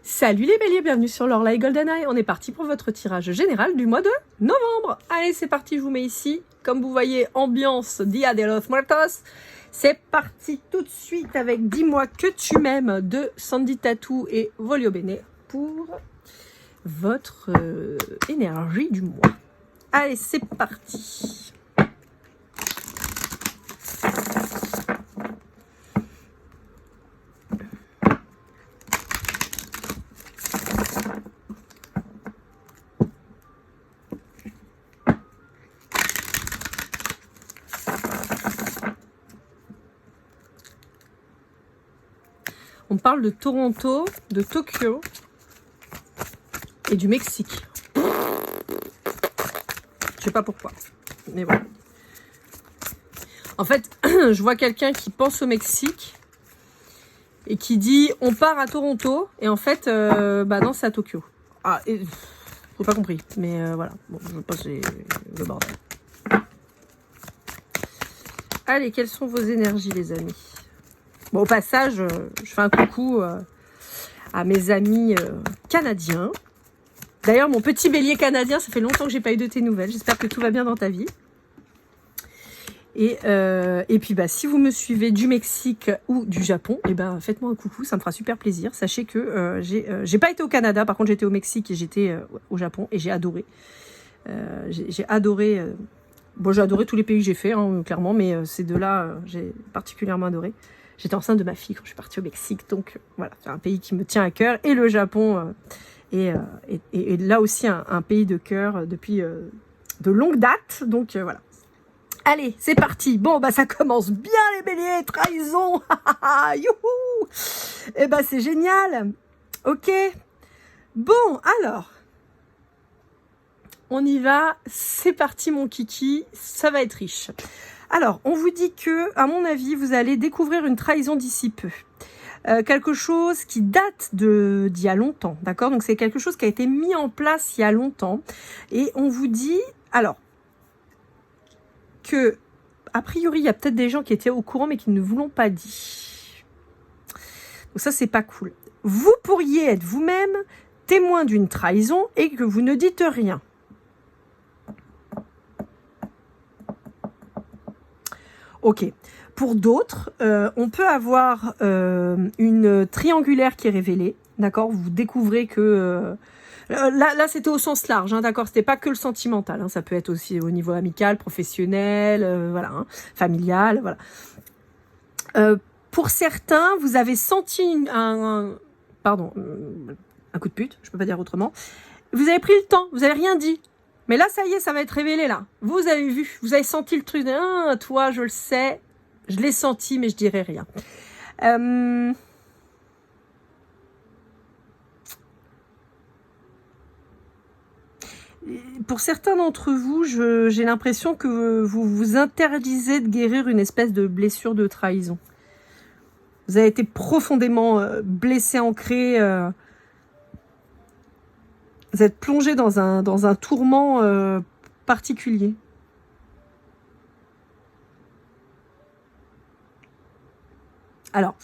Salut les béliers, bienvenue sur l'Orlaï GoldenEye. On est parti pour votre tirage général du mois de novembre. Allez, c'est parti, je vous mets ici. Comme vous voyez, ambiance Dia de los Muertos. C'est parti tout de suite avec Dis-moi que tu m'aimes de Sandy Tattoo et Volio Bene pour votre énergie du mois. Allez, c'est parti. On parle de Toronto, de Tokyo et du Mexique. Je sais pas pourquoi, mais voilà. En fait, je vois quelqu'un qui pense au Mexique et qui dit on part à Toronto et en fait, bah non, c'est à Tokyo. Ah, j'ai pas compris, mais voilà. Bon, je pense que c'est le bordel. Allez, quelles sont vos énergies, les amis? Bon, au passage, je fais un coucou à mes amis canadiens. D'ailleurs, mon petit bélier canadien, ça fait longtemps que j'ai pas eu de tes nouvelles. J'espère que tout va bien dans ta vie. Et puis, bah, si vous me suivez du Mexique ou du Japon, eh ben, faites-moi un coucou, ça me fera super plaisir. Sachez que j'ai pas été au Canada, par contre, j'étais au Mexique et j'étais au Japon et j'ai adoré. J'ai adoré. Bon, j'ai adoré tous les pays que j'ai fait, hein, clairement, mais ces deux-là, j'ai particulièrement adoré. J'étais enceinte de ma fille quand je suis partie au Mexique, donc voilà, c'est un pays qui me tient à cœur. Et le Japon est là aussi un pays de cœur depuis de longue date, donc voilà. Allez, c'est parti. Bon, bah ça commence bien les béliers, trahison. Youhou. Eh ben c'est génial. Ok. Bon, alors, on y va. C'est parti mon kiki, ça va être riche. Alors, on vous dit que, à mon avis, vous allez découvrir une trahison d'ici peu. Quelque chose qui date d'il y a longtemps, d'accord? Donc, c'est quelque chose qui a été mis en place il y a longtemps. Et on vous dit, alors, que, a priori, il y a peut-être des gens qui étaient au courant, mais qui ne vous l'ont pas dit. Donc ça, c'est pas cool. Vous pourriez être vous-même témoin d'une trahison et que vous ne dites rien. Ok. Pour d'autres, on peut avoir une triangulaire qui est révélée, d'accord? Vous découvrez que... là c'était au sens large, hein, d'accord? C'était pas que le sentimental, hein, ça peut être aussi au niveau amical, professionnel, voilà, hein, familial, voilà. Pour certains, vous avez senti un coup de pute, je peux pas dire autrement. Vous avez pris le temps, vous avez rien dit. Mais là, ça y est, ça va être révélé, là. Vous avez vu, vous avez senti le truc. Ah, toi, je le sais, je l'ai senti, mais je dirai rien. Pour certains d'entre vous, j'ai l'impression que vous vous interdisez de guérir une espèce de blessure de trahison. Vous avez été profondément blessé, ancré. Vous êtes plongé dans un tourment particulier. Alors,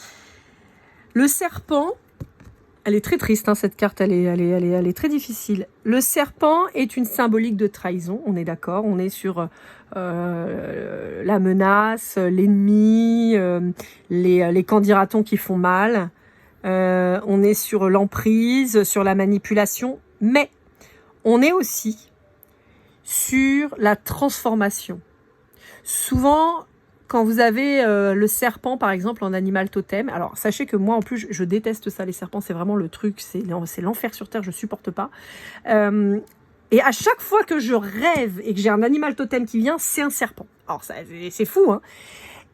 le serpent, elle est très triste, hein, cette carte, elle est très difficile. Le serpent est une symbolique de trahison, on est d'accord, on est sur la menace, l'ennemi, les candidatons qui font mal, on est sur l'emprise, sur la manipulation, mais on est aussi sur la transformation. Souvent, quand vous avez le serpent, par exemple, en animal totem, alors sachez que moi, en plus, je déteste ça, les serpents, c'est vraiment le truc, c'est l'enfer sur Terre, je supporte pas. Et à chaque fois que je rêve et que j'ai un animal totem qui vient, c'est un serpent. Alors, c'est fou, hein.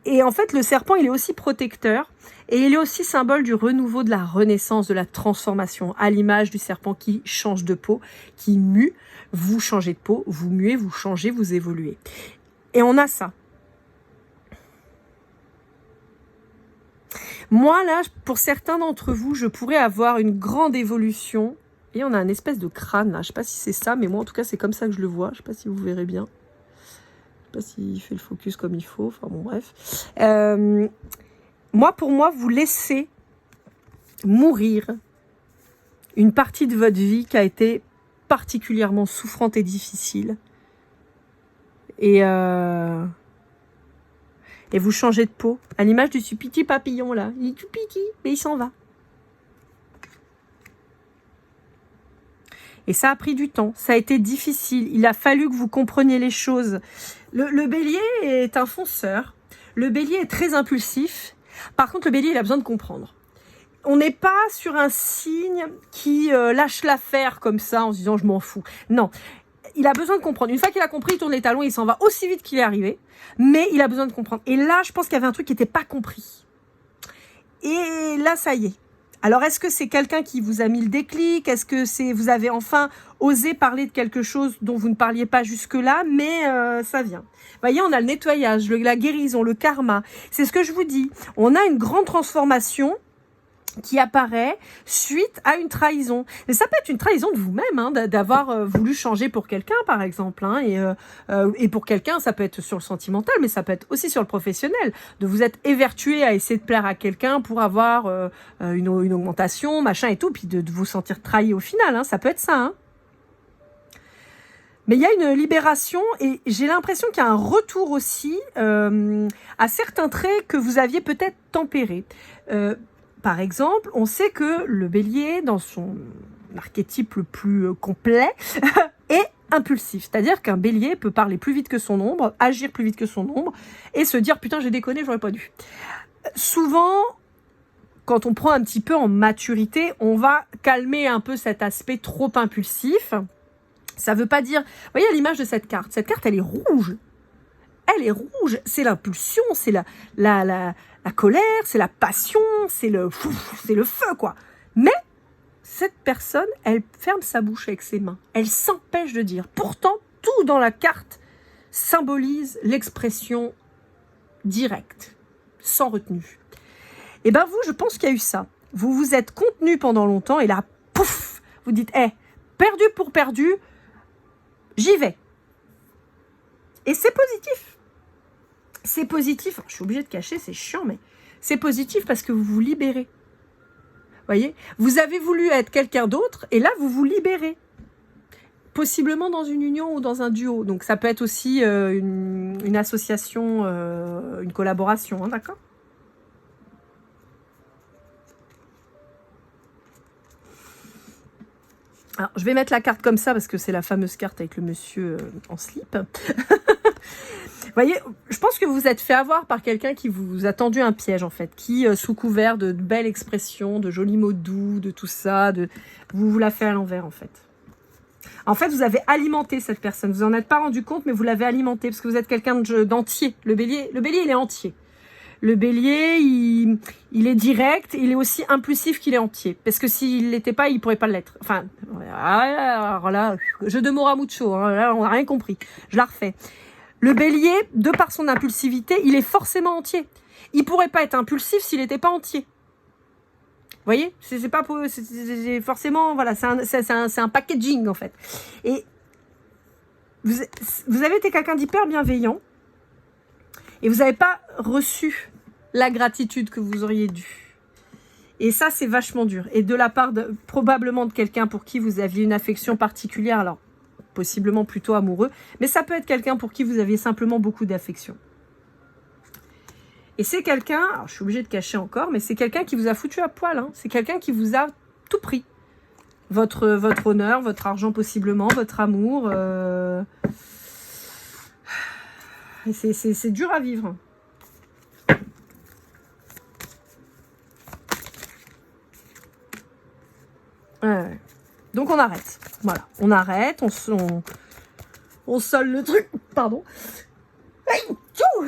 Et en fait, le serpent, il est aussi protecteur et il est aussi symbole du renouveau, de la renaissance, de la transformation, à l'image du serpent qui change de peau, qui mue. Vous changez de peau, vous muez, vous changez, vous évoluez. Et on a ça. Moi, là, pour certains d'entre vous, je pourrais avoir une grande évolution. Et on a une espèce de crâne, là. Je ne sais pas si c'est ça, mais moi, en tout cas, c'est comme ça que je le vois. Je ne sais pas si vous verrez bien. Je ne sais pas s'il fait le focus comme il faut. Enfin, bon, bref. Pour moi, vous laissez mourir une partie de votre vie qui a été particulièrement souffrante et difficile. Et vous changez de peau. À l'image du petit papillon, là. Il est tout petit, mais il s'en va. Et ça a pris du temps. Ça a été difficile. Il a fallu que vous compreniez les choses. Le bélier est un fonceur. Le bélier est très impulsif. Par contre, le bélier, il a besoin de comprendre. On n'est pas sur un signe qui lâche l'affaire comme ça en se disant « je m'en fous ». Non, il a besoin de comprendre. Une fois qu'il a compris, il tourne les talons et il s'en va aussi vite qu'il est arrivé. Mais il a besoin de comprendre. Et là, je pense qu'il y avait un truc qui n'était pas compris. Et là, ça y est. Alors, est-ce que c'est quelqu'un qui vous a mis le déclic? Est-ce que vous avez enfin osé parler de quelque chose dont vous ne parliez pas jusque-là? Mais ça vient. Vous voyez, on a le nettoyage, la guérison, le karma. C'est ce que je vous dis. On a une grande transformation qui apparaît suite à une trahison. Et ça peut être une trahison de vous-même, hein, d'avoir voulu changer pour quelqu'un, par exemple. Hein, et pour quelqu'un, ça peut être sur le sentimental, mais ça peut être aussi sur le professionnel. De vous être évertué à essayer de plaire à quelqu'un pour avoir une augmentation, machin et tout, puis de vous sentir trahi au final. Hein, ça peut être ça. Hein. Mais il y a une libération et j'ai l'impression qu'il y a un retour aussi à certains traits que vous aviez peut-être tempérés. Par exemple, on sait que le bélier, dans son archétype le plus complet, est impulsif. C'est-à-dire qu'un bélier peut parler plus vite que son ombre, agir plus vite que son ombre, et se dire « putain, j'ai déconné, j'aurais pas dû ». Souvent, quand on prend un petit peu en maturité, on va calmer un peu cet aspect trop impulsif. Ça veut pas dire... Vous voyez à l'image de cette carte, elle est rouge. Elle est rouge, c'est l'impulsion, c'est la colère, c'est la passion, c'est le feu, quoi. Mais cette personne, elle ferme sa bouche avec ses mains. Elle s'empêche de dire. Pourtant, tout dans la carte symbolise l'expression directe, sans retenue. Et ben vous, je pense qu'il y a eu ça. Vous vous êtes contenu pendant longtemps et là, pouf, vous dites, perdu pour perdu, j'y vais. Et c'est positif. C'est positif, je suis obligée de cacher, c'est chiant, mais c'est positif parce que vous vous libérez. Vous voyez, vous avez voulu être quelqu'un d'autre et là, vous vous libérez. Possiblement dans une union ou dans un duo. Donc, ça peut être aussi une association, une collaboration, hein, d'accord ? Alors, je vais mettre la carte comme ça parce que c'est la fameuse carte avec le monsieur en slip. Vous voyez, je pense que vous vous êtes fait avoir par quelqu'un qui vous a tendu un piège, en fait, qui, sous couvert de belles expressions, de jolis mots doux, de tout ça, vous l'a fait à l'envers, en fait. En fait, vous avez alimenté cette personne. Vous en êtes pas rendu compte, mais vous l'avez alimenté parce que vous êtes quelqu'un d'entier. Le bélier, il est entier. Le bélier, il est direct, il est aussi impulsif qu'il est entier. Parce que s'il l'était pas, il pourrait pas l'être. Enfin, alors là, jeu de Moramucho, hein, là, on n'a rien compris. Je la refais. Le bélier, de par son impulsivité, il est forcément entier. Il pourrait pas être impulsif s'il n'était pas entier. Vous voyez, c'est pas forcément, voilà, c'est un packaging en fait. Et vous avez été quelqu'un d'hyper bienveillant et vous n'avez pas reçu la gratitude que vous auriez dû. Et ça, c'est vachement dur. Et de la part probablement de quelqu'un pour qui vous aviez une affection particulière, alors possiblement plutôt amoureux, mais ça peut être quelqu'un pour qui vous aviez simplement beaucoup d'affection. Et c'est quelqu'un, alors je suis obligée de cacher encore, mais c'est quelqu'un qui vous a foutu à poil, hein. C'est quelqu'un qui vous a tout pris. Votre honneur, votre argent possiblement, votre amour. C'est dur à vivre. Donc on arrête. Voilà, on arrête, on solde le truc. Pardon.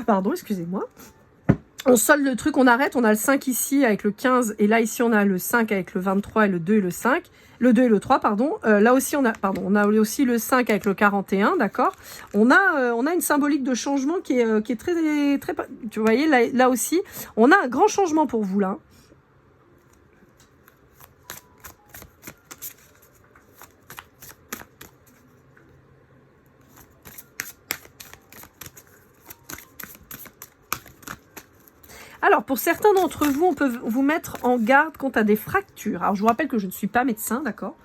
Pardon, excusez-moi. On solde le truc, on arrête, on a le 5 ici avec le 15, et là ici on a le 5 avec le 23 et le 2 et le 5, le 2 et le 3, pardon. Là aussi on a aussi le 5 avec le 41, d'accord. On a une symbolique de changement qui est très, très, tu voyez, là aussi, on a un grand changement pour vous, là. Alors, pour certains d'entre vous, on peut vous mettre en garde quant à des fractures. Alors, je vous rappelle que je ne suis pas médecin, d'accord?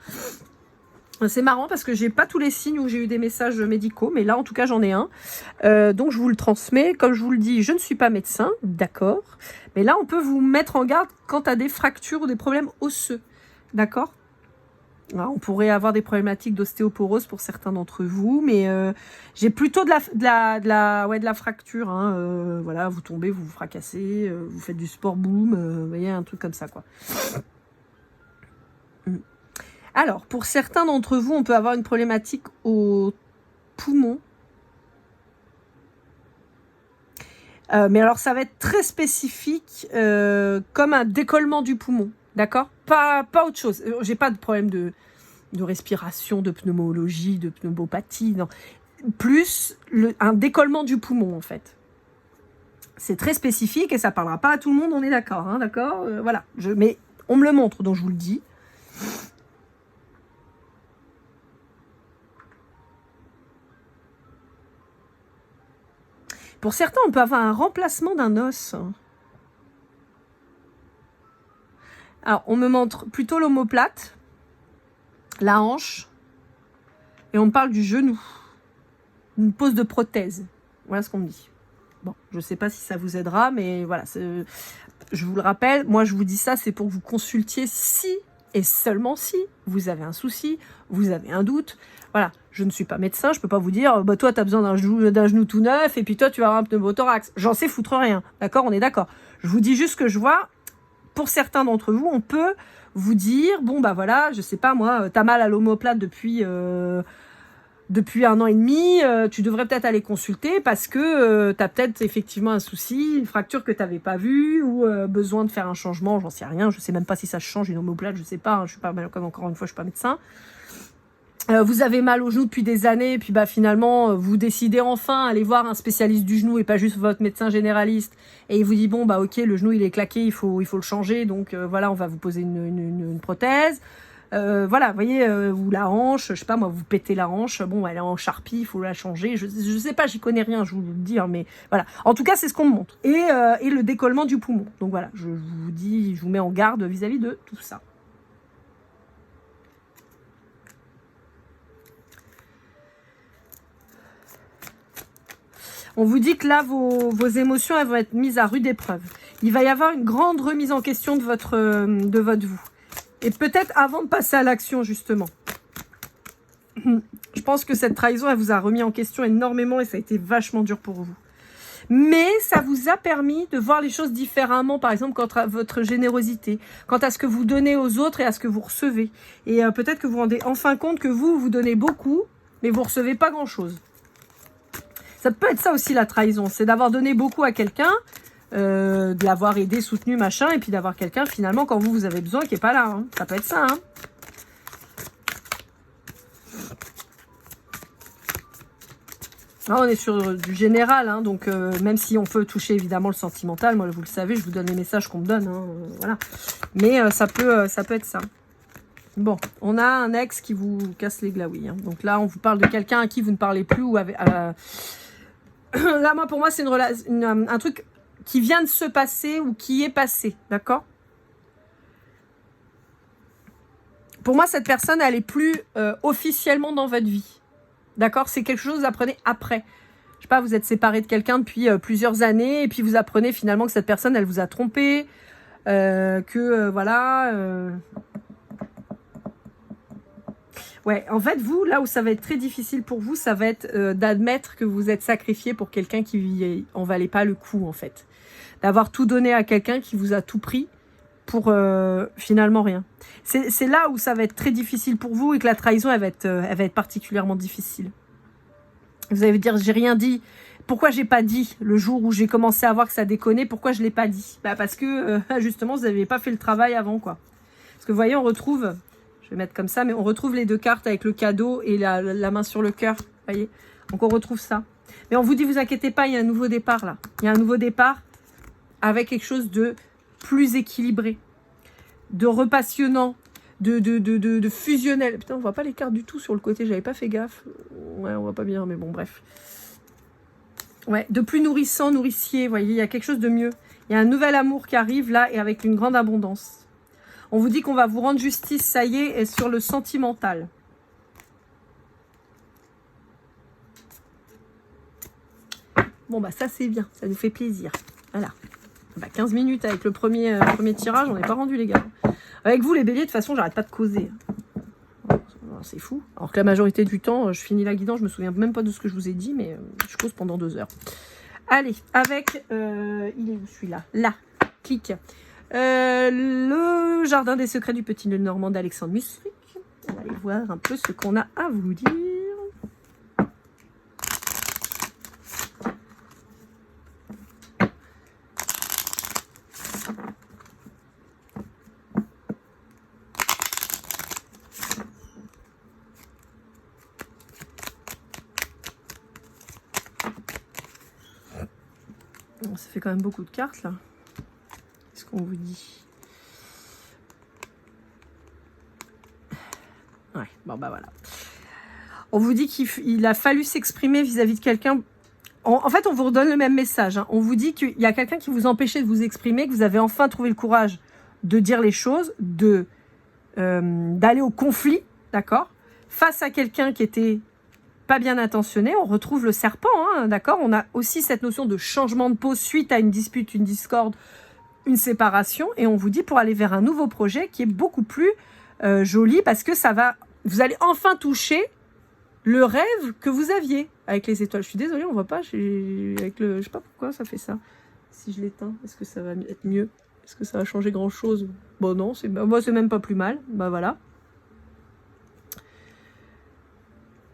C'est marrant parce que j'ai pas tous les signes où j'ai eu des messages médicaux, mais là, en tout cas, j'en ai un. Donc, je vous le transmets. Comme je vous le dis, je ne suis pas médecin, d'accord? Mais là, on peut vous mettre en garde quant à des fractures ou des problèmes osseux, d'accord? On pourrait avoir des problématiques d'ostéoporose pour certains d'entre vous, mais j'ai plutôt de la fracture. Hein, voilà, vous tombez, vous vous fracassez, vous faites du sport, boum, vous voyez, un truc comme ça, quoi. Alors, pour certains d'entre vous, on peut avoir une problématique au poumon. Mais alors, ça va être très spécifique, comme un décollement du poumon, d'accord? Pas autre chose. J'ai pas de problème de respiration, de pneumologie, de pneumopathie, non. Plus un décollement du poumon, en fait. C'est très spécifique et ça parlera pas à tout le monde, on est d'accord, hein, d'accord? Voilà. Mais on me le montre, donc je vous le dis. Pour certains, on peut avoir un remplacement d'un os. Alors, on me montre plutôt l'omoplate, la hanche, et on me parle du genou. Une pose de prothèse. Voilà ce qu'on me dit. Bon, je ne sais pas si ça vous aidera, mais voilà. Je vous le rappelle, moi je vous dis ça, c'est pour que vous consultiez si, et seulement si, vous avez un souci, vous avez un doute. Voilà, je ne suis pas médecin, je ne peux pas vous dire, bah toi tu as besoin d'un genou tout neuf, et puis toi tu vas avoir un pneumothorax. J'en sais foutre rien, d'accord? On est d'accord. Je vous dis juste ce que je vois. Pour certains d'entre vous, on peut vous dire, bon bah voilà, je sais pas moi, t'as mal à l'omoplate depuis 1 an et demi, tu devrais peut-être aller consulter parce que tu as peut-être effectivement un souci, une fracture que tu n'avais pas vue ou besoin de faire un changement, j'en sais rien, je sais même pas si ça change une omoplate, je sais pas, hein, je suis pas, encore une fois, je suis pas médecin. Vous avez mal au genou depuis des années, et puis bah finalement vous décidez enfin aller voir un spécialiste du genou et pas juste votre médecin généraliste, et il vous dit bon bah ok, le genou il est claqué, il faut le changer, donc voilà, on va vous poser une prothèse. Voilà, vous voyez, ou la hanche, je sais pas moi, vous pétez la hanche, bon, elle est en charpie, il faut la changer, je sais pas, j'y connais rien, je vous le dis, hein, mais voilà. En tout cas, c'est ce qu'on me montre. Et le décollement du poumon. Donc voilà, je vous dis, je vous mets en garde vis-à-vis de tout ça. On vous dit que là, vos émotions, elles vont être mises à rude épreuve. Il va y avoir une grande remise en question de votre vous. Et peut-être avant de passer à l'action, justement. Je pense que cette trahison, elle vous a remis en question énormément et ça a été vachement dur pour vous. Mais ça vous a permis de voir les choses différemment, par exemple, quant à votre générosité, quant à ce que vous donnez aux autres et à ce que vous recevez. Et peut-être que vous vous rendez enfin compte que vous donnez beaucoup, mais vous recevez pas grand-chose. Ça peut être ça aussi, la trahison. C'est d'avoir donné beaucoup à quelqu'un, de l'avoir aidé, soutenu, machin, et puis d'avoir quelqu'un, finalement, quand vous avez besoin, qui n'est pas là. Hein. Ça peut être ça, hein. Là, on est sur du général, hein, donc même si on peut toucher évidemment le sentimental, moi vous le savez, je vous donne les messages qu'on me donne, hein, voilà. Mais ça peut être ça. Bon, on a un ex qui vous casse les glaouis, hein. Donc là, on vous parle de quelqu'un à qui vous ne parlez plus ou avec. Là, moi, pour moi, c'est un truc qui vient de se passer ou qui est passé, d'accord? Pour moi, cette personne, elle est plus officiellement dans votre vie. D'accord? C'est quelque chose que vous apprenez après. Je sais pas, vous êtes séparés de quelqu'un depuis plusieurs années et puis vous apprenez finalement que cette personne, elle vous a trompé, voilà. Ouais, en fait, vous, là où ça va être très difficile pour vous, ça va être d'admettre que vous êtes sacrifié pour quelqu'un qui en valait pas le coup, en fait. D'avoir tout donné à quelqu'un qui vous a tout pris pour finalement rien. C'est là où ça va être très difficile pour vous et que la trahison, elle va être particulièrement difficile. Vous allez dire, j'ai rien dit. Pourquoi j'ai pas dit le jour où j'ai commencé à voir que ça déconnait? Pourquoi je l'ai pas dit? Bah parce que justement, vous n'avez pas fait le travail avant, quoi. Parce que vous voyez, on retrouve, je vais mettre comme ça, mais on retrouve les deux cartes avec le cadeau et la main sur le cœur. Vous voyez? Donc on retrouve ça. Mais on vous dit, vous inquiétez pas, il y a un nouveau départ là. Il y a un nouveau départ avec quelque chose de plus équilibré, de repassionnant, de fusionnel. Putain, on voit pas les cartes du tout sur le côté, j'avais pas fait gaffe. Ouais, on voit pas bien, mais bon, bref. Ouais, de plus nourrissant, nourricier, vous voyez, il y a quelque chose de mieux. Il y a un nouvel amour qui arrive là et avec une grande abondance. On vous dit qu'on va vous rendre justice, ça y est, et sur le sentimental. Bon, bah ça c'est bien, ça nous fait plaisir. Voilà. Bah, 15 minutes avec le premier tirage, on n'est pas rendu les gars. Avec vous les béliers, de toute façon, j'arrête pas de causer. C'est fou. Alors que la majorité du temps, je finis la guidance, je me souviens même pas de ce que je vous ai dit, mais je cause pendant 2 heures. Allez, avec... il est où celui-là? Là, clique. Le jardin des secrets du petit Normand d'Alexandre Musric. On va aller voir un peu ce qu'on a à vous dire. Ça fait quand même beaucoup de cartes là. Qu'est-ce qu'on vous dit? Ouais, bon bah voilà. On vous dit qu'il a fallu s'exprimer vis-à-vis de quelqu'un. En fait, on vous redonne le même message. Hein. On vous dit qu'il y a quelqu'un qui vous empêchait de vous exprimer, que vous avez enfin trouvé le courage de dire les choses, d'aller au conflit, d'accord? Face à quelqu'un qui était pas bien intentionné, on retrouve le serpent, hein, d'accord? On a aussi cette notion de changement de peau suite à une dispute, une discorde, une séparation, et on vous dit pour aller vers un nouveau projet qui est beaucoup plus joli, parce que vous allez enfin toucher le rêve que vous aviez avec les étoiles. Je suis désolée, on voit pas, je sais pas pourquoi ça fait ça. Si je l'éteins, est-ce que ça va être mieux? Est-ce que ça va changer grand-chose? Bon non, c'est même pas plus mal, bah voilà.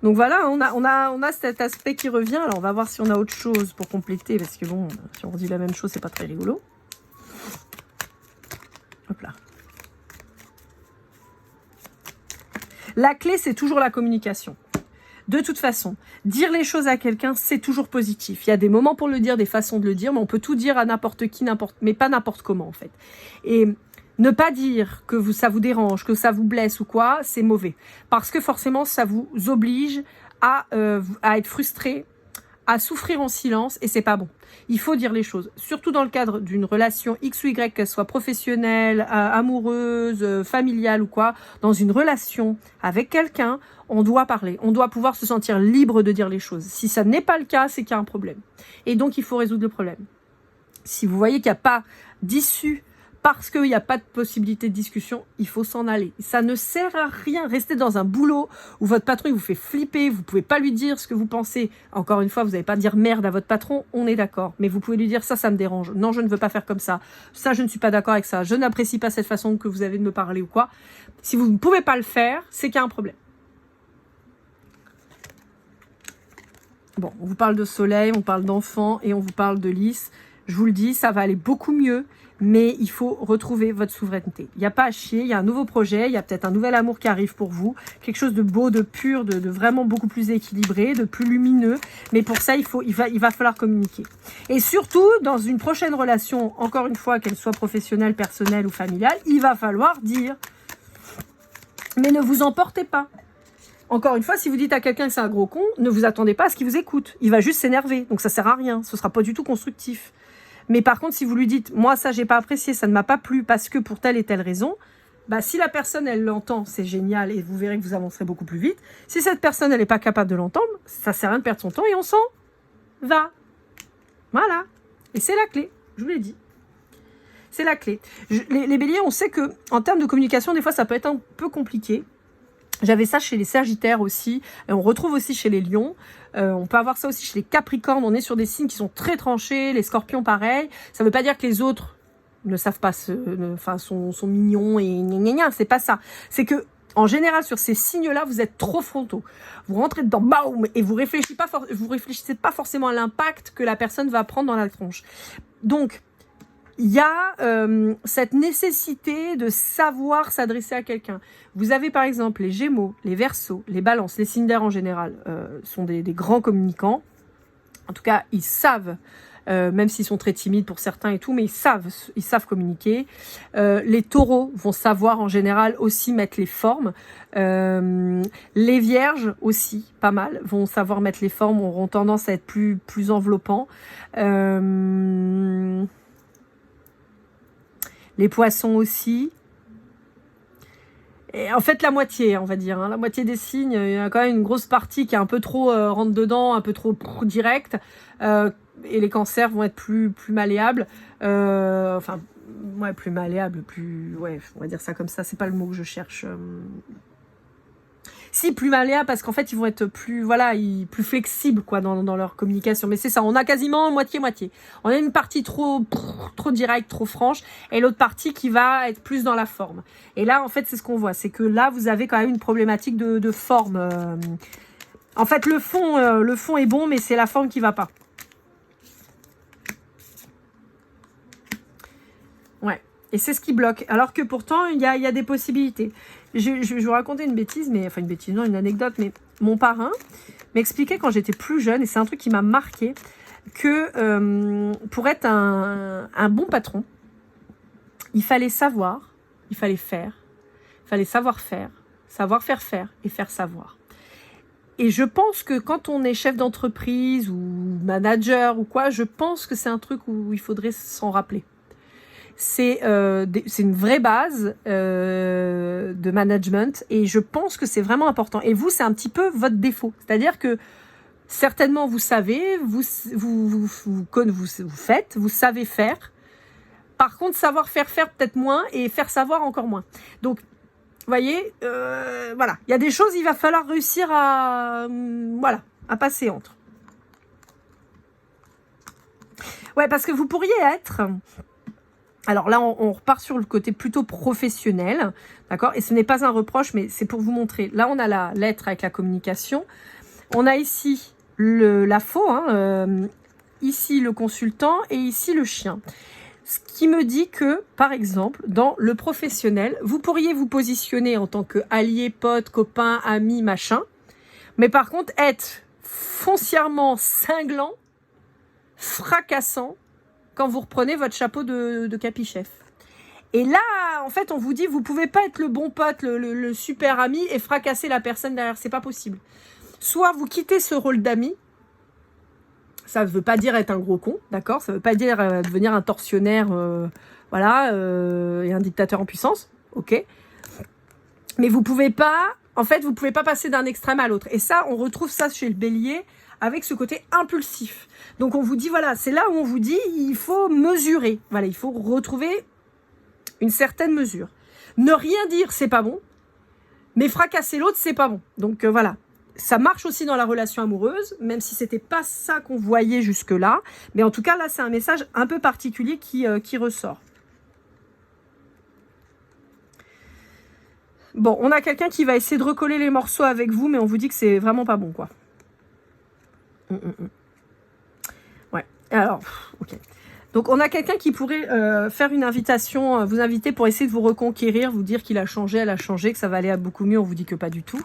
Donc voilà, on a cet aspect qui revient. Alors on va voir si on a autre chose pour compléter, parce que bon, si on redit la même chose, c'est pas très rigolo. Hop là. La clé, c'est toujours la communication. De toute façon, dire les choses à quelqu'un, c'est toujours positif. Il y a des moments pour le dire, des façons de le dire, mais on peut tout dire à n'importe qui, mais pas n'importe comment en fait. Et ne pas dire que ça vous dérange, que ça vous blesse ou quoi, c'est mauvais. Parce que forcément, ça vous oblige à être frustré, à souffrir en silence, et c'est pas bon. Il faut dire les choses, surtout dans le cadre d'une relation X ou Y, qu'elle soit professionnelle, amoureuse, familiale ou quoi. Dans une relation avec quelqu'un, on doit parler, on doit pouvoir se sentir libre de dire les choses. Si ça n'est pas le cas, c'est qu'il y a un problème. Et donc, il faut résoudre le problème. Si vous voyez qu'il n'y a pas d'issue, parce qu'il n'y a pas de possibilité de discussion, il faut s'en aller. Ça ne sert à rien. Rester dans un boulot où votre patron il vous fait flipper, vous ne pouvez pas lui dire ce que vous pensez. Encore une fois, vous n'allez pas dire merde à votre patron, on est d'accord. Mais vous pouvez lui dire ça me dérange. Non, je ne veux pas faire comme ça. Ça, je ne suis pas d'accord avec ça. Je n'apprécie pas cette façon que vous avez de me parler ou quoi. Si vous ne pouvez pas le faire, c'est qu'il y a un problème. Bon, on vous parle de soleil, on parle d'enfant et on vous parle de lys. Je vous le dis, ça va aller beaucoup mieux. Mais il faut retrouver votre souveraineté. Il n'y a pas à chier, il y a un nouveau projet, il y a peut-être un nouvel amour qui arrive pour vous, quelque chose de beau, de pur, de vraiment beaucoup plus équilibré, de plus lumineux. Mais pour ça, il va falloir communiquer. Et surtout, dans une prochaine relation, encore une fois, qu'elle soit professionnelle, personnelle ou familiale, il va falloir dire. Mais ne vous emportez pas. Encore une fois, si vous dites à quelqu'un que c'est un gros con, ne vous attendez pas à ce qu'il vous écoute. Il va juste s'énerver, donc ça sert à rien, ce sera pas du tout constructif. Mais par contre, si vous lui dites, moi ça j'ai pas apprécié, ça ne m'a pas plu parce que pour telle et telle raison, bah si la personne elle l'entend, c'est génial et vous verrez que vous avancerez beaucoup plus vite. Si cette personne elle n'est pas capable de l'entendre, ça sert à rien de perdre son temps et on s'en va. Voilà. Et c'est la clé, je vous l'ai dit. C'est la clé. Les béliers, on sait que en termes de communication, des fois ça peut être un peu compliqué. J'avais ça chez les Sagittaires aussi, et on retrouve aussi chez les Lions, on peut avoir ça aussi chez les Capricornes, on est sur des signes qui sont très tranchés, les Scorpions pareil, ça veut pas dire que les autres ne savent pas, sont mignons et gna gna gna, c'est pas ça, c'est que en général sur ces signes-là, vous êtes trop frontaux, vous rentrez dedans, baum, et vous réfléchissez pas forcément à l'impact que la personne va prendre dans la tronche. Donc, il y a cette nécessité de savoir s'adresser à quelqu'un. Vous avez par exemple les Gémeaux, les Verseaux, les Balances, les signes d'air en général sont des grands communicants. En tout cas, ils savent, même s'ils sont très timides pour certains et tout, mais ils savent communiquer. Les Taureaux vont savoir en général aussi mettre les formes. Les Vierges aussi, pas mal, vont savoir mettre les formes, auront tendance à être plus enveloppants. Les poissons aussi. Et en fait, la moitié, on va dire. Hein, la moitié des signes, il y a quand même une grosse partie qui est un peu trop rentre dedans, un peu trop direct. Et les cancers vont être plus malléables. Enfin, ouais, plus malléables, plus... Ouais, on va dire ça comme ça. C'est pas le mot que je cherche. Si, plus malléables, parce qu'en fait, ils vont être plus, voilà, plus flexibles, quoi, dans leur communication. Mais c'est ça, on a quasiment moitié-moitié. On a une partie trop directe, trop franche, et l'autre partie qui va être plus dans la forme. Et là, en fait, c'est ce qu'on voit. C'est que là, vous avez quand même une problématique de forme. En fait, le fond est bon, mais c'est la forme qui va pas. Ouais. Et c'est ce qui bloque. Alors que pourtant, il y a des possibilités. Je vais vous raconter une bêtise, enfin une bêtise, non, une anecdote, mais mon parrain m'expliquait quand j'étais plus jeune, et c'est un truc qui m'a marqué, que pour être un bon patron, il fallait savoir, il fallait faire, il fallait savoir faire faire et faire savoir. Et je pense que quand on est chef d'entreprise ou manager ou quoi, je pense que c'est un truc où il faudrait s'en rappeler. C'est une vraie base de management et je pense que c'est vraiment important. Et vous, c'est un petit peu votre défaut. C'est-à-dire que certainement, vous savez, vous faites, vous savez faire. Par contre, savoir faire peut-être moins et faire savoir encore moins. Donc, vous voyez, voilà. Il y a des choses, il va falloir réussir à passer entre. Ouais, parce que vous pourriez être... Alors là, on repart sur le côté plutôt professionnel, d'accord? Et ce n'est pas un reproche, mais c'est pour vous montrer. Là, on a la lettre avec la communication. On a ici la faux, hein, ici le consultant et ici le chien. Ce qui me dit que, par exemple, dans le professionnel, vous pourriez vous positionner en tant qu'allié, pote, copain, ami, machin. Mais par contre, être foncièrement cinglant, fracassant, quand vous reprenez votre chapeau de capichef. Et là, en fait, on vous dit, vous pouvez pas être le bon pote, le super ami et fracasser la personne derrière. C'est pas possible. Soit vous quittez ce rôle d'ami. Ça ne veut pas dire être un gros con, d'accord? Ça ne veut pas dire devenir un tortionnaire, et un dictateur en puissance, ok? Mais vous pouvez pas, en fait, vous pouvez pas passer d'un extrême à l'autre. Et ça, on retrouve ça chez le bélier, avec ce côté impulsif. Donc on vous dit, voilà, c'est là où on vous dit, il faut mesurer. Voilà, il faut retrouver une certaine mesure. Ne rien dire, c'est pas bon, mais fracasser l'autre, c'est pas bon. Donc voilà, ça marche aussi dans la relation amoureuse, même si c'était pas ça qu'on voyait jusque-là. Mais en tout cas, là, c'est un message un peu particulier qui ressort. Bon, on a quelqu'un qui va essayer de recoller les morceaux avec vous, mais on vous dit que c'est vraiment pas bon, quoi. Ouais, alors, ok. Donc, on a quelqu'un qui pourrait faire une invitation, vous inviter pour essayer de vous reconquérir, vous dire qu'il a changé, elle a changé, que ça va aller à beaucoup mieux. On vous dit que pas du tout.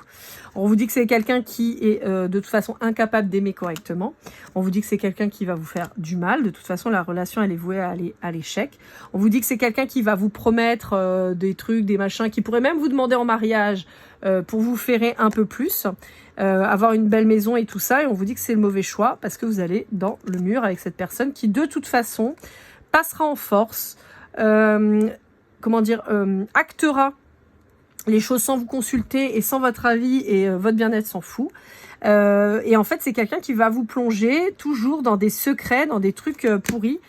On vous dit que c'est quelqu'un qui est de toute façon incapable d'aimer correctement. On vous dit que c'est quelqu'un qui va vous faire du mal. De toute façon, la relation, elle est vouée à l'échec. On vous dit que c'est quelqu'un qui va vous promettre des trucs, des machins, qui pourrait même vous demander en mariage pour vous ferrer un peu plus. Avoir une belle maison et tout ça, et on vous dit que c'est le mauvais choix parce que vous allez dans le mur avec cette personne qui de toute façon passera en force, actera les choses sans vous consulter et sans votre avis, et votre bien-être s'en fout. Et en fait, c'est quelqu'un qui va vous plonger toujours dans des secrets, dans des trucs pourris.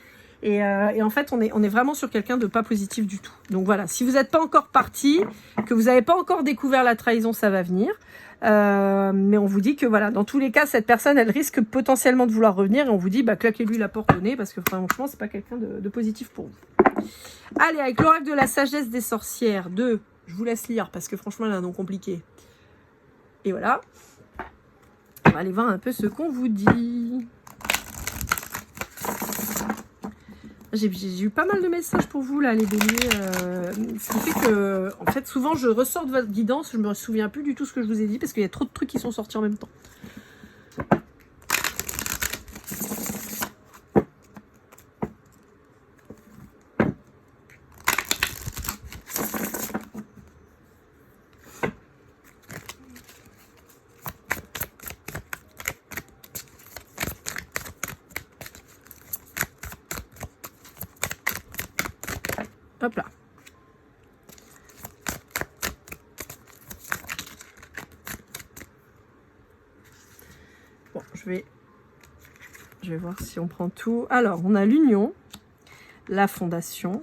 Et en fait, on est vraiment sur quelqu'un de pas positif du tout. Donc voilà, si vous n'êtes pas encore parti, que vous n'avez pas encore découvert la trahison, ça va venir. Mais on vous dit que voilà, dans tous les cas, cette personne, elle risque potentiellement de vouloir revenir. Et on vous dit, bah, claquez-lui la porte au nez, parce que franchement, c'est pas quelqu'un de positif pour vous. Allez, avec l'oracle de la sagesse des sorcières, 2, je vous laisse lire, parce que franchement, elle a un nom compliqué. Et voilà. On va aller voir un peu ce qu'on vous dit. J'ai eu pas mal de messages pour vous, là, les béliers. Ce qui fait que, en fait, souvent, je ressors de votre guidance, je me souviens plus du tout ce que je vous ai dit, parce qu'il y a trop de trucs qui sont sortis en même temps. Hop là. Bon, je vais voir si on prend tout. Alors, on a l'union, la fondation.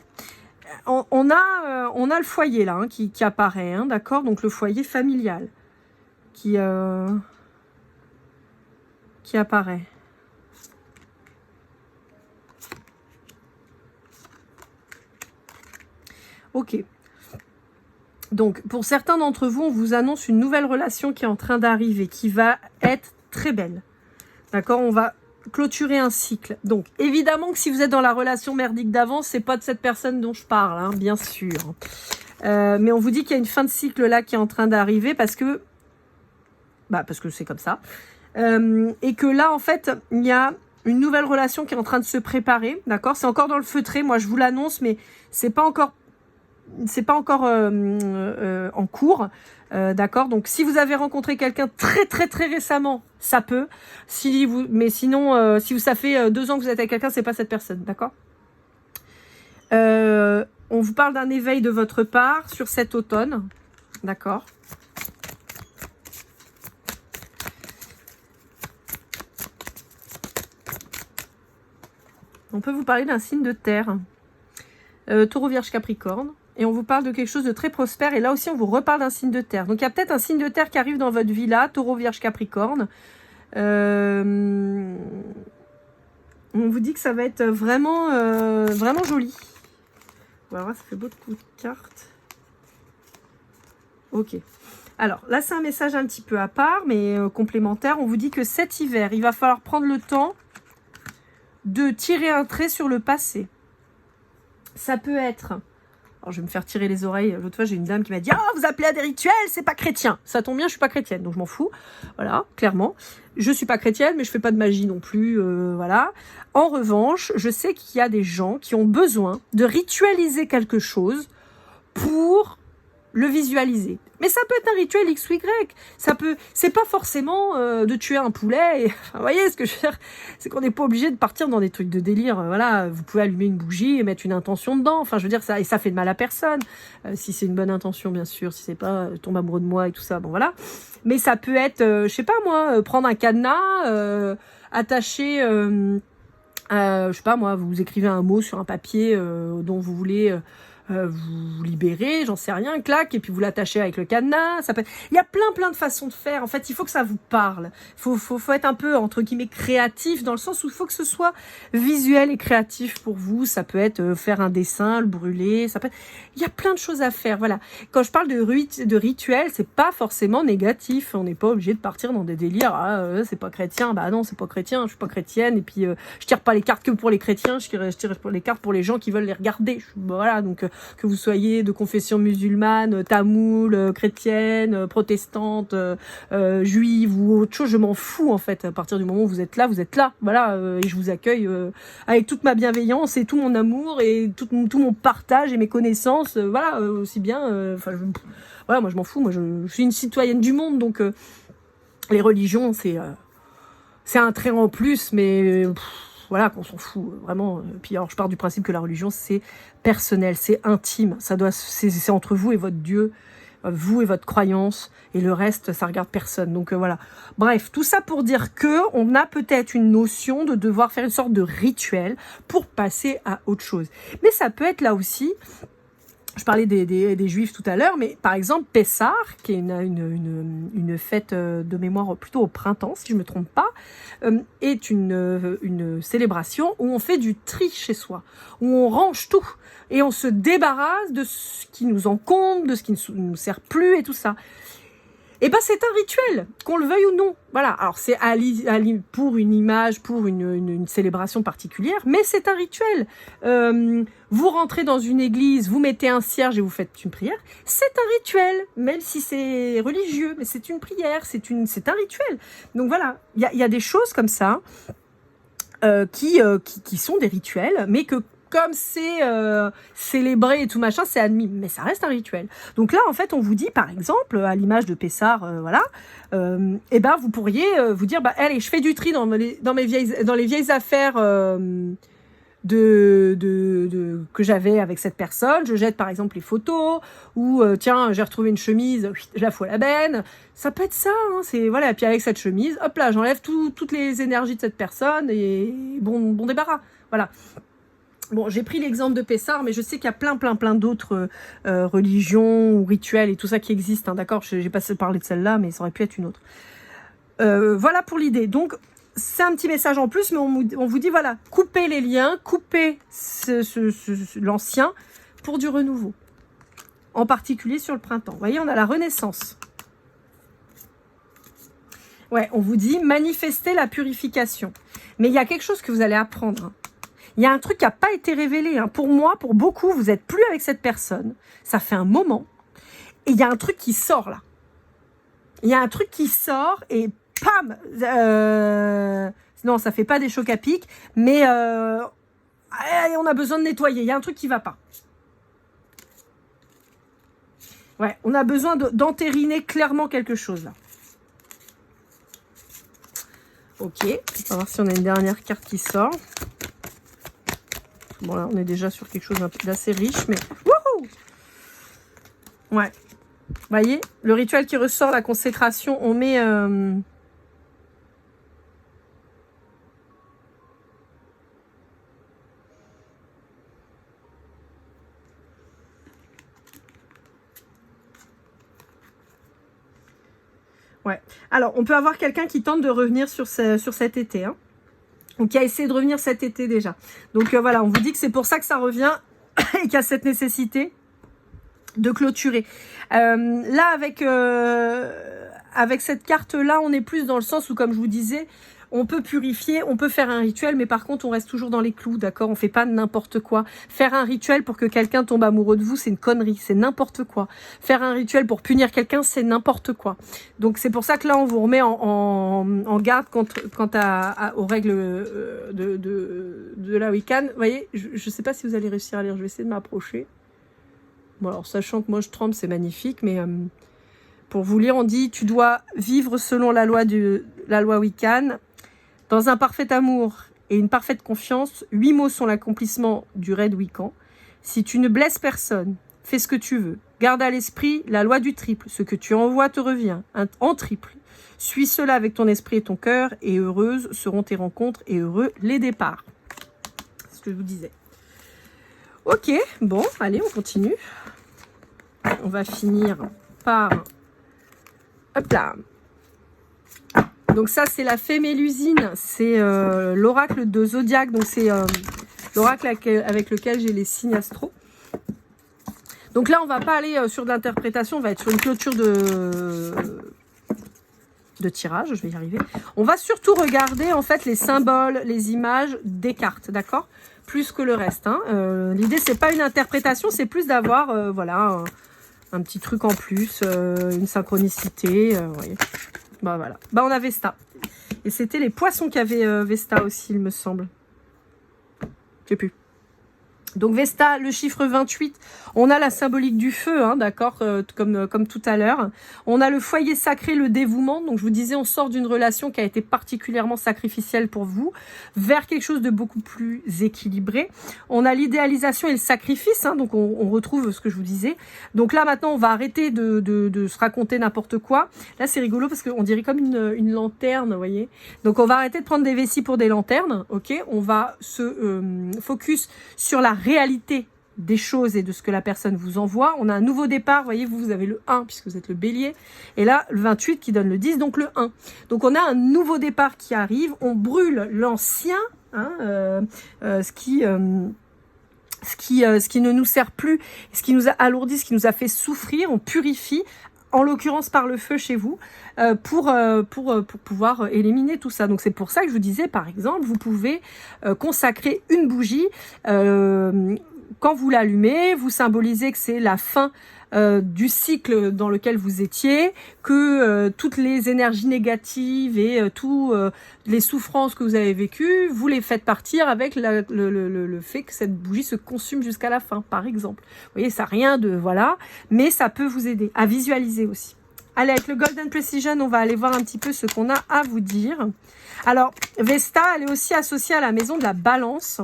On a le foyer là hein, qui apparaît, hein, d'accord? Donc le foyer familial qui apparaît. Ok. Donc pour certains d'entre vous, on vous annonce une nouvelle relation qui est en train d'arriver, qui va être très belle. D'accord? On va clôturer un cycle. Donc évidemment que si vous êtes dans la relation merdique d'avant, c'est pas de cette personne dont je parle, hein, bien sûr. Mais on vous dit qu'il y a une fin de cycle là qui est en train d'arriver parce que c'est comme ça. Et que là en fait il y a une nouvelle relation qui est en train de se préparer, d'accord? C'est encore dans le feutré, moi je vous l'annonce, mais c'est pas encore en cours, d'accord? Donc si vous avez rencontré quelqu'un très très très récemment, ça peut. Mais sinon, si ça fait 2 ans que vous êtes avec quelqu'un, c'est pas cette personne, d'accord? On vous parle d'un éveil de votre part sur cet automne, d'accord? On peut vous parler d'un signe de terre, Taureau, Vierge, Capricorne. Et on vous parle de quelque chose de très prospère. Et là aussi, on vous reparle d'un signe de terre. Donc, il y a peut-être un signe de terre qui arrive dans votre vie là. Taureau, Vierge, Capricorne. On vous dit que ça va être vraiment, vraiment joli. Voilà, ça fait beaucoup de cartes. Ok. Alors, là, c'est un message un petit peu à part, mais complémentaire. On vous dit que cet hiver, il va falloir prendre le temps de tirer un trait sur le passé. Ça peut être... Alors, je vais me faire tirer les oreilles. L'autre fois, j'ai une dame qui m'a dit « Oh, vous appelez à des rituels, c'est pas chrétien !» Ça tombe bien, je suis pas chrétienne, donc je m'en fous. Voilà, clairement. Je suis pas chrétienne, mais je fais pas de magie non plus, voilà. En revanche, je sais qu'il y a des gens qui ont besoin de ritualiser quelque chose pour le visualiser. Mais ça peut être un rituel X ou Y. C'est pas forcément de tuer un poulet. Vous voyez ce que je veux dire? C'est qu'on n'est pas obligé de partir dans des trucs de délire. Voilà, vous pouvez allumer une bougie et mettre une intention dedans. Enfin, je veux dire, ça fait de mal à personne. Si c'est une bonne intention, bien sûr. Si c'est pas tombe amoureux de moi et tout ça, bon voilà. Mais ça peut être, je sais pas moi, prendre un cadenas, attacher, je sais pas moi, vous écrivez un mot sur un papier dont vous voulez vous libérez, j'en sais rien, clac, et puis vous l'attachez avec le cadenas. Il y a plein de façons de faire. En fait, il faut que ça vous parle. Faut être un peu, entre guillemets, créatif, dans le sens où il faut que ce soit visuel et créatif pour vous. Ça peut être faire un dessin, le brûler, il y a plein de choses à faire, voilà. Quand je parle de rituel, c'est pas forcément négatif. On n'est pas obligé de partir dans des délires. C'est pas chrétien, bah non, c'est pas chrétien, je suis pas chrétienne, et puis je tire pas les cartes que pour les chrétiens, je tire les cartes pour les gens qui veulent les regarder. Voilà, donc que vous soyez de confession musulmane, tamoule, chrétienne, protestante, juive ou autre chose, je m'en fous en fait. À partir du moment où vous êtes là, voilà, et je vous accueille avec toute ma bienveillance et tout mon amour et tout mon partage et mes connaissances, voilà, aussi bien, voilà, moi je m'en fous, moi je suis une citoyenne du monde, donc les religions c'est un trait en plus, mais voilà, qu'on s'en fout, vraiment. Puis alors, je pars du principe que la religion, c'est personnel, c'est intime. C'est entre vous et votre Dieu, vous et votre croyance, et le reste, ça regarde personne. Donc voilà. Bref, tout ça pour dire que on a peut-être une notion de devoir faire une sorte de rituel pour passer à autre chose. Mais ça peut être là aussi. Je parlais des Juifs tout à l'heure, mais par exemple, Pessah, qui est une fête de mémoire plutôt au printemps, si je ne me trompe pas, est une célébration où on fait du tri chez soi, où on range tout et on se débarrasse de ce qui nous encombre, de ce qui ne nous sert plus et tout ça. Et ben c'est un rituel, qu'on le veuille ou non. Voilà, alors c'est pour une image, pour une célébration particulière, mais c'est un rituel. Vous rentrez dans une église, vous mettez un cierge et vous faites une prière, c'est un rituel, même si c'est religieux, mais c'est une prière, c'est un rituel. Donc voilà, il y a des choses comme ça qui sont des rituels, mais que comme c'est célébré et tout machin, c'est admis, mais ça reste un rituel. Donc là, en fait, on vous dit, par exemple, à l'image de Pessah, voilà, et ben vous pourriez vous dire, bah allez, je fais du tri dans les vieilles affaires que j'avais avec cette personne. Je jette par exemple les photos, ou tiens, j'ai retrouvé une chemise, je la fous à la benne. Ça peut être ça, hein, c'est voilà. Et puis avec cette chemise, hop là, j'enlève toutes les énergies de cette personne et bon débarras. Voilà. Bon, j'ai pris l'exemple de Pessard, mais je sais qu'il y a plein d'autres religions ou rituels et tout ça qui existent. Hein, d'accord, j'ai pas parlé de celle-là, mais ça aurait pu être une autre. Voilà pour l'idée. Donc, c'est un petit message en plus, mais on vous dit, voilà, coupez les liens, coupez l'ancien pour du renouveau. En particulier sur le printemps. Vous voyez, on a la renaissance. Ouais, on vous dit, manifestez la purification. Mais il y a quelque chose que vous allez apprendre. Il y a un truc qui n'a pas été révélé. Hein. Pour moi, pour beaucoup, vous n'êtes plus avec cette personne. Ça fait un moment. Et il y a un truc qui sort là. Il y a un truc qui sort et pam, non, ça fait pas des chocs à pic, mais on a besoin de nettoyer. Il y a un truc qui va pas. Ouais, on a besoin d'entériner clairement quelque chose là. Ok, on va voir si on a une dernière carte qui sort. Bon là, on est déjà sur quelque chose d'assez riche, mais wouhou! Ouais. Vous voyez, le rituel qui ressort, la consécration, on met... Ouais. Alors, on peut avoir quelqu'un qui tente de revenir sur cet été, hein, ou qui a essayé de revenir cet été déjà. Donc voilà, on vous dit que c'est pour ça que ça revient et qu'il y a cette nécessité de clôturer. Là, avec cette carte-là, on est plus dans le sens où, comme je vous disais, on peut purifier, on peut faire un rituel, mais par contre, on reste toujours dans les clous, d'accord? On fait pas n'importe quoi. Faire un rituel pour que quelqu'un tombe amoureux de vous, c'est une connerie, c'est n'importe quoi. Faire un rituel pour punir quelqu'un, c'est n'importe quoi. Donc, c'est pour ça que là, on vous remet en garde quant aux règles de la Wiccan. Vous voyez, je sais pas si vous allez réussir à lire, je vais essayer de m'approcher. Bon, alors, sachant que moi, je tremble, c'est magnifique, mais... pour vous lire, on dit « Tu dois vivre selon la loi Wiccan, dans un parfait amour et une parfaite confiance. 8 mots sont l'accomplissement du raid Wiccan. Si tu ne blesses personne, fais ce que tu veux. Garde à l'esprit la loi du triple. Ce que tu envoies te revient en triple. Suis cela avec ton esprit et ton cœur, et heureuses seront tes rencontres et heureux les départs. » C'est ce que je vous disais. Ok, bon, allez, on continue. On va finir par... Hop là. Donc ça, c'est la fée Mélusine. C'est l'oracle de Zodiac. Donc c'est l'oracle avec lequel j'ai les signes astro. Donc là, on va pas aller sur de l'interprétation. On va être sur une clôture de tirage. Je vais y arriver. On va surtout regarder en fait les symboles, les images des cartes. D'accord? Plus que le reste. Hein. L'idée, c'est pas une interprétation. C'est plus d'avoir voilà... un petit truc en plus, une synchronicité, voyez. Bah voilà. Bah on a Vesta. Et c'était les poissons qui avaient Vesta aussi, il me semble. Je sais plus. Donc Vesta, le chiffre 28, on a la symbolique du feu, hein, d'accord, comme tout à l'heure. On a le foyer sacré, le dévouement. Donc je vous disais, on sort d'une relation qui a été particulièrement sacrificielle pour vous, vers quelque chose de beaucoup plus équilibré. On a l'idéalisation et le sacrifice, hein, donc on retrouve ce que je vous disais. Donc là maintenant, on va arrêter de se raconter n'importe quoi. Là c'est rigolo parce qu'on dirait comme une lanterne, vous voyez. Donc on va arrêter de prendre des vessies pour des lanternes, ok. On va se focus sur la réalité des choses et de ce que la personne vous envoie. On a un nouveau départ, vous voyez, vous avez le 1 puisque vous êtes le bélier, et là le 28 qui donne le 10, donc le 1. Donc on a un nouveau départ qui arrive, on brûle l'ancien, hein, ce qui ne nous sert plus, ce qui nous a alourdi, ce qui nous a fait souffrir, on purifie, en l'occurrence par le feu chez vous, pour pouvoir éliminer tout ça. Donc c'est pour ça que je vous disais, par exemple, vous pouvez consacrer une bougie, quand vous l'allumez, vous symbolisez que c'est la fin du cycle dans lequel vous étiez, que toutes les énergies négatives et les souffrances que vous avez vécues, vous les faites partir avec le fait que cette bougie se consume jusqu'à la fin, par exemple. Vous voyez, ça n'a rien de... Voilà, mais ça peut vous aider à visualiser aussi. Allez, avec le Golden Precision, on va aller voir un petit peu ce qu'on a à vous dire. Alors, Vesta, elle est aussi associée à la maison de la Balance.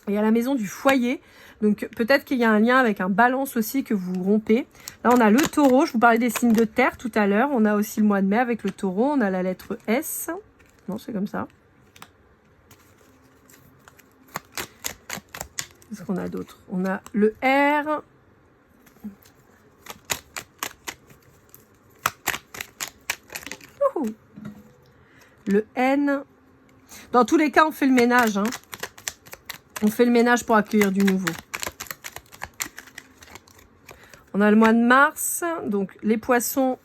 et à la maison du foyer. Donc peut-être qu'il y a un lien avec un balance aussi que vous rompez. Là, on a le taureau. Je vous parlais des signes de terre tout à l'heure. On a aussi le mois de mai avec le taureau. On a la lettre S. Non, c'est comme ça. Qu'est-ce qu'on a d'autre? On a le R. Ouhou. Le N. Dans tous les cas, on fait le ménage. Hein. On fait le ménage pour accueillir du nouveau. On a le mois de mars, donc les poissons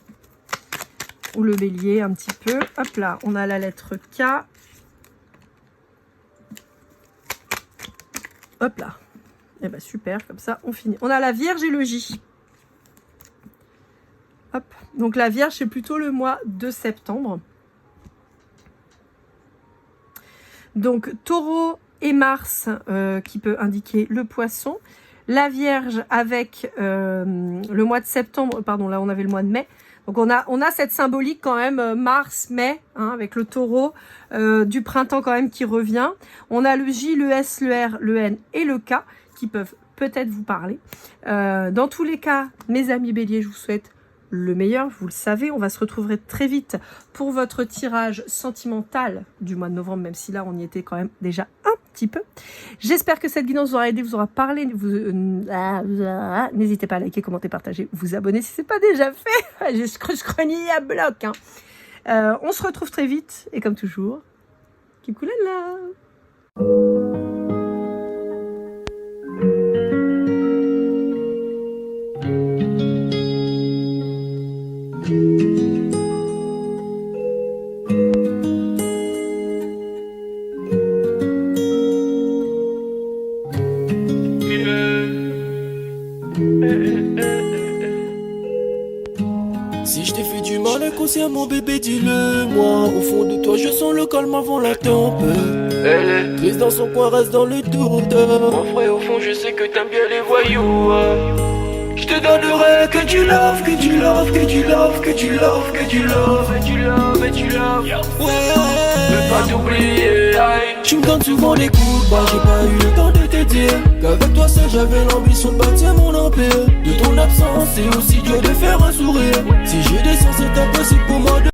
ou le bélier un petit peu. Hop là, on a la lettre K. Hop là. Et ben super, comme ça on finit. On a la Vierge et le J. Hop. Donc la Vierge, c'est plutôt le mois de septembre. Donc Taureau et Mars qui peut indiquer le poisson. La Vierge avec le mois de septembre, pardon, là on avait le mois de mai. Donc on a cette symbolique quand même Mars, mai, hein, avec le taureau, du printemps quand même qui revient. On a le J, le S, le R, le N et le K qui peuvent peut-être vous parler. Dans tous les cas, mes amis béliers, je vous souhaite le meilleur, vous le savez. On va se retrouver très vite pour votre tirage sentimental du mois de novembre, même si là on y était quand même déjà un petit peu. J'espère que cette guidance vous aura aidé, vous aura parlé. N'hésitez pas à liker, commenter, partager, vous abonner si ce n'est pas déjà fait. Je scrognais à bloc. Hein. On se retrouve très vite et comme toujours, keep cool and love. Si je t'ai fait du mal inconsciemment bébé dis-le moi. Au fond de toi je sens le calme avant la tempête. Elle est triste dans son coin, reste dans le doute. Mon frère au fond je sais que t'aimes bien les voyous. Je te donnerai que du love, que du love, que du love, que du love, que du love, et du love, et du love. Ouais, veux pas t'oublier. Tu me donnes souvent des coups de barre, j'ai pas eu le temps de te dire qu'avec toi seul j'avais l'ambition de bâtir mon empire. De ton absence c'est aussi dur de faire un sourire. Si j'ai des sens c'est impossible pour moi de